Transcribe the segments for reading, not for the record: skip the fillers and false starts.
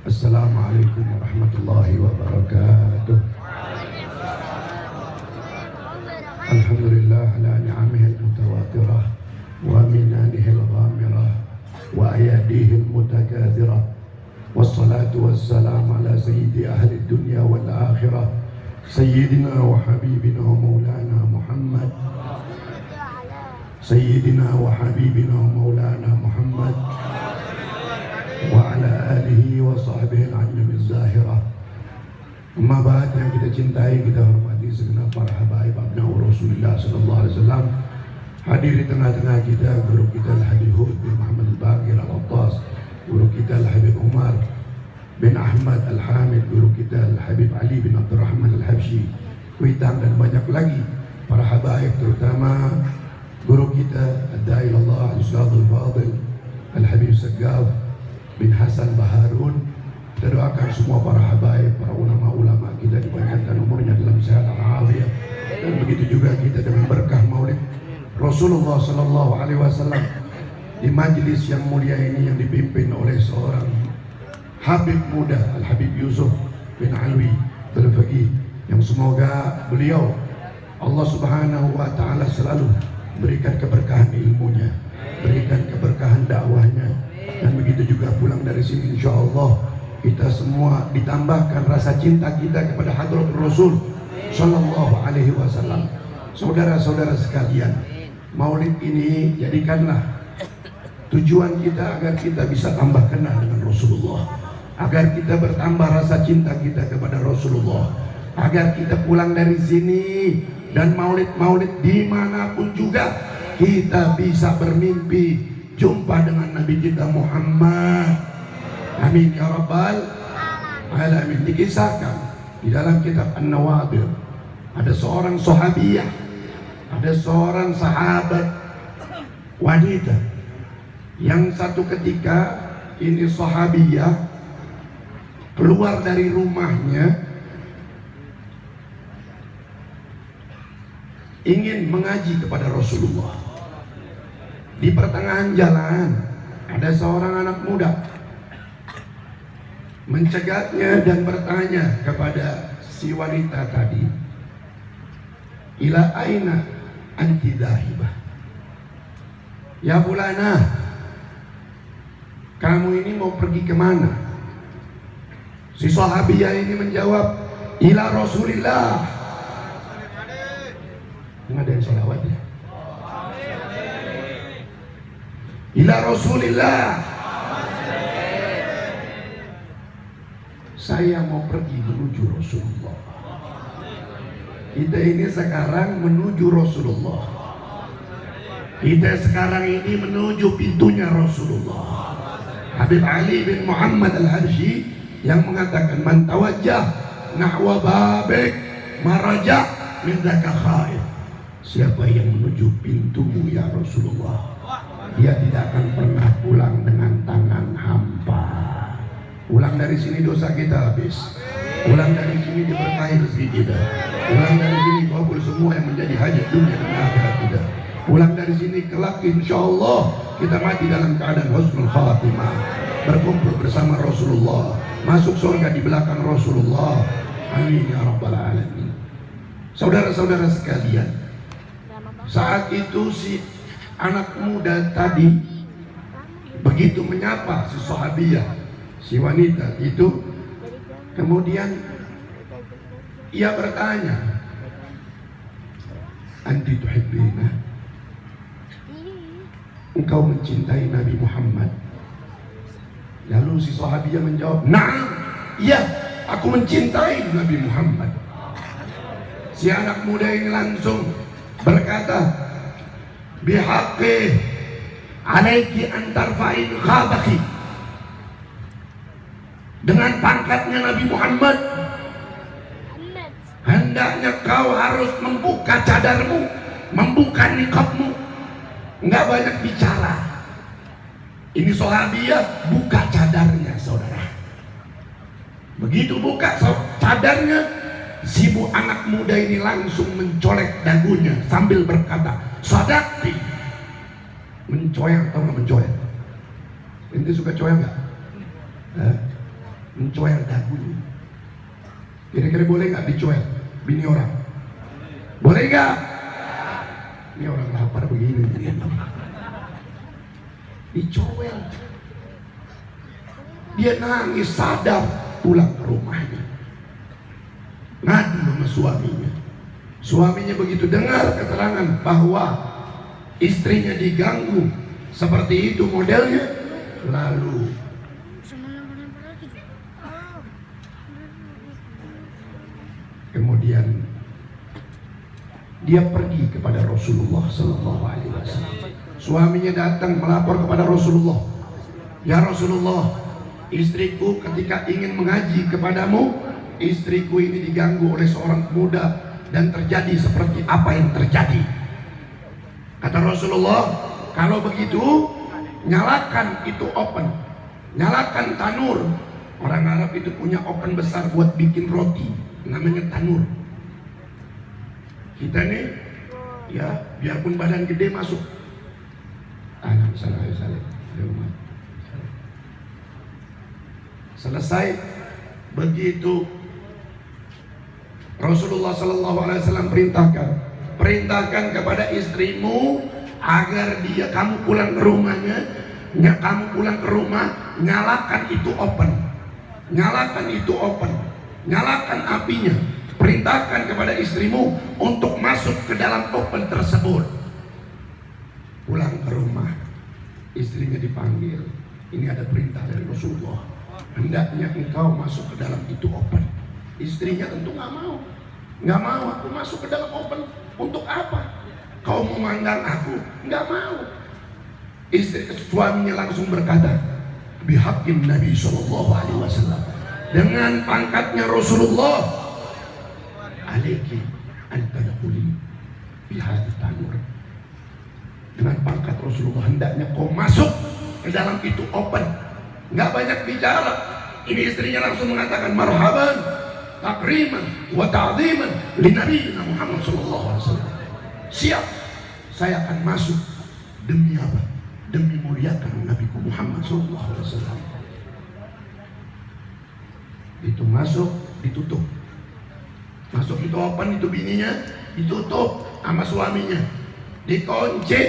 Assalamualaikum warahmatullahi wabarakatuh. Alhamdulillah ala ni'amihi al-mutawatirah wa minanihi al-ghamirah wa ayadihi al-mutakathirah. Wassalatu wassalamu ala sayyidi ahli dunya wal akhirah, sayyidina wa habibina wa maulana Muhammad, sayyidina wa habibina wa maulana Muhammad wa ala alihi wa sahbihi al-anjam az-zahirah. Amma ba'd, yang kita cintai, kita hormati segenap para habaib abna Rasulullah sallallahu alaihi wasallam. Hadir di tengah-tengah kita guru kita Al-Habib Hud bin Muhammad Al-Baqir Al-Attas, guru kita Al-Habib Umar bin Ahmad Al-Hamid, guru kita Al-Habib Ali bin Abdurrahman Al-Habsyi, Kuitang, dan banyak lagi para habaib, terutama guru kita Ad-Da'i Allah Al-Ustadzul Fadil Al-Habib Saggaf bin Hasan Baharun. Kita doakan semua para habaib, para ulama-ulama kita dipanjangkan umurnya dalam sehat walafiat, dan begitu juga kita dengan berkah maulid Rasulullah sallallahu alaihi wasallam di majlis yang mulia ini yang dipimpin oleh seorang habib muda, Al-Habib Yusuf bin Alwi Al-Faqih, yang semoga beliau Allah Subhanahu wa taala selalu berikan keberkahan ilmunya, berikan keberkahan dakwahnya, dan begitu juga pulang dari sini insyaallah kita semua ditambahkan rasa cinta kita kepada hadrat Rasul sallallahu alaihi wasallam. Saudara-saudara sekalian, maulid ini jadikanlah tujuan kita agar kita bisa tambah kenal dengan Rasulullah, agar kita bertambah rasa cinta kita kepada Rasulullah, agar kita pulang dari sini dan maulid-maulid dimanapun juga kita bisa bermimpi jumpa dengan Nabi kita Muhammad. Amin ya rabbal alamin. Dikisahkan di dalam kitab An-Nawadir, ada seorang sahabiyah, ada seorang sahabat wanita yang satu ketika ini sahabiyah keluar dari rumahnya ingin mengaji kepada Rasulullah. Di pertengahan jalan ada seorang anak muda mencegatnya dan bertanya kepada si wanita tadi, ila aina anti dhahibah, ya fulana, kamu ini mau pergi kemana? Si sahabiyah ini menjawab, ila Rasulillah. Ada yang sholawat ya? Ila Rasulillah, saya mau pergi menuju Rasulullah. Kita ini sekarang menuju Rasulullah. Kita sekarang ini menuju pintunya Rasulullah. Habib Ali bin Muhammad Al-Habsyi yang mengatakan, man tawajjah nahwa babik maraja min dzaka khair. Siapa yang menuju pintumu ya Rasulullah, dia tidak akan pernah pulang dengan tangan hampa. Pulang dari sini dosa kita habis. Pulang dari sini diberkahi rezeki kita. Pulang dari sini kabul semua yang menjadi hajat dunia dan akhirat kita. Pulang dari sini kelak insyaallah kita mati dalam keadaan husnul khatimah, berkumpul bersama Rasulullah, masuk surga di belakang Rasulullah. Amin ya rabbal alamin. Saudara-saudara sekalian, saat itu si anak muda tadi begitu menyapa si sahabiyah, si wanita itu, kemudian ia bertanya, anti tuhibbina, engkau mencintai Nabi Muhammad? Lalu si sahabiyah menjawab, na'am, iya, aku mencintai Nabi Muhammad. Si anak muda ini langsung berkata, bihaqqi alaiki antarfa'in khabaki, dengan pangkatnya Nabi Muhammad hendaknya kau harus membuka cadarmu, membuka niqabmu, nggak banyak bicara. Ini sahabiyah buka cadarnya, saudara. Begitu buka cadarnya, si bu anak muda ini langsung mencolek dagunya sambil berkata, sadaqti. Mencoyang, tahu nggak mencoyang? Ente suka coyang nggak? mencoel dagunya. Kira-kira boleh nggak dicoel bini orang? Boleh nggak? Ini orang lapar begini. Dicoel. Dia nangis sadar, pulang ke rumahnya. Ngadu sama suaminya. Suaminya begitu dengar keterangan bahwa istrinya diganggu seperti itu modelnya, lalu kemudian dia pergi kepada Rasulullah Sallallahu Alaihi Wasallam. Suaminya datang melapor kepada Rasulullah, ya Rasulullah, istriku ketika ingin mengaji kepadamu, istriku ini diganggu oleh seorang pemuda dan terjadi seperti apa yang terjadi. Kata Rasulullah, kalau begitu nyalakan itu oven, nyalakan tanur. Orang Arab itu punya oven besar buat bikin roti, namanya tanur. Kita nih, ya biarpun badan gede masuk. Selesai begitu Rasulullah Sallallahu Alaihi Wasallam perintahkan kepada istrimu agar kamu pulang ke rumahnya, kamu pulang ke rumah, nyalakan itu oven, nyalakan apinya. Perintahkan kepada istrimu untuk masuk ke dalam oven tersebut. Pulang ke rumah, istrinya dipanggil. Ini ada perintah dari Rasulullah, hendaknya engkau masuk ke dalam itu oven. Istrinya tentu nggak mau aku masuk ke dalam oven. Untuk apa? Kau memandang aku? Nggak mau. Suaminya langsung berkata, bihaqqin Nabi Sallallahu Alaihi Wasallam, dengan pangkatnya Rasulullah, alaiki an tadkhuli fi hadhihi tanur. Dengan pangkat Rasulullah, hendaknya kau masuk ke dalam itu oven. Nggak banyak bicara. Ini istrinya langsung mengatakan marhaban, takriman wa ta'ziman li Nabi Muhammad sallallahu alaihi wasallam. Siap, saya akan masuk. Demi apa? Demi muliakan Nabi Muhammad sallallahu alaihi wasallam. Itu masuk, ditutup. Masuk itu open, itu bininya ditutup sama suaminya, dikunci,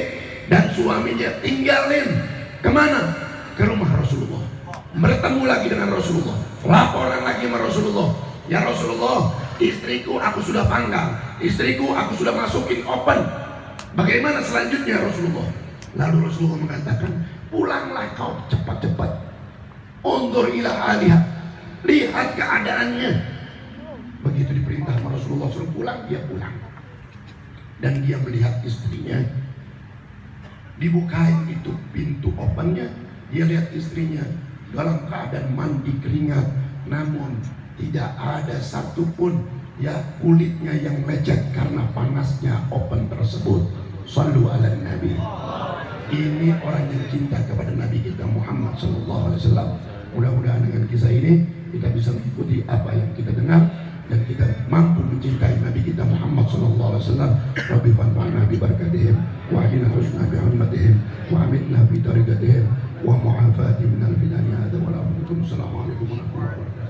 dan suaminya tinggalin. Kemana? Ke rumah Rasulullah. Bertemu lagi dengan Rasulullah, laporan lagi sama Rasulullah, ya Rasulullah, istriku aku sudah panggang, istriku aku sudah masukin open. Bagaimana selanjutnya Rasulullah? Lalu Rasulullah mengatakan, pulanglah kau cepat-cepat. Undur ila alihah, lihat keadaannya. Begitu diperintah sama Rasulullah suruh pulang, dia pulang. Dan dia melihat istrinya, dibukain itu pintu opennya, dia lihat istrinya dalam keadaan mandi keringat, namun tidak ada satupun ya kulitnya yang lecet karena panasnya open tersebut. Shallu ala Nabi. Ini orang yang cinta kepada Nabi kita Muhammad sallallahu alaihi wasallam. Mudah-mudahan dengan kisah ini kita bisa mengikuti apa yang kita dengar dan kita mampu mencintai Nabi kita Muhammad sallallahu alaihi wasallam. Rabbi fanfa'na bi barakatihim wa ahdina husna bi hurmatihim wa amitna bi tariqatihim wa mu'afati min al-fitani hadza wa la. Assalamualaikum warahmatullahi wabarakatuh.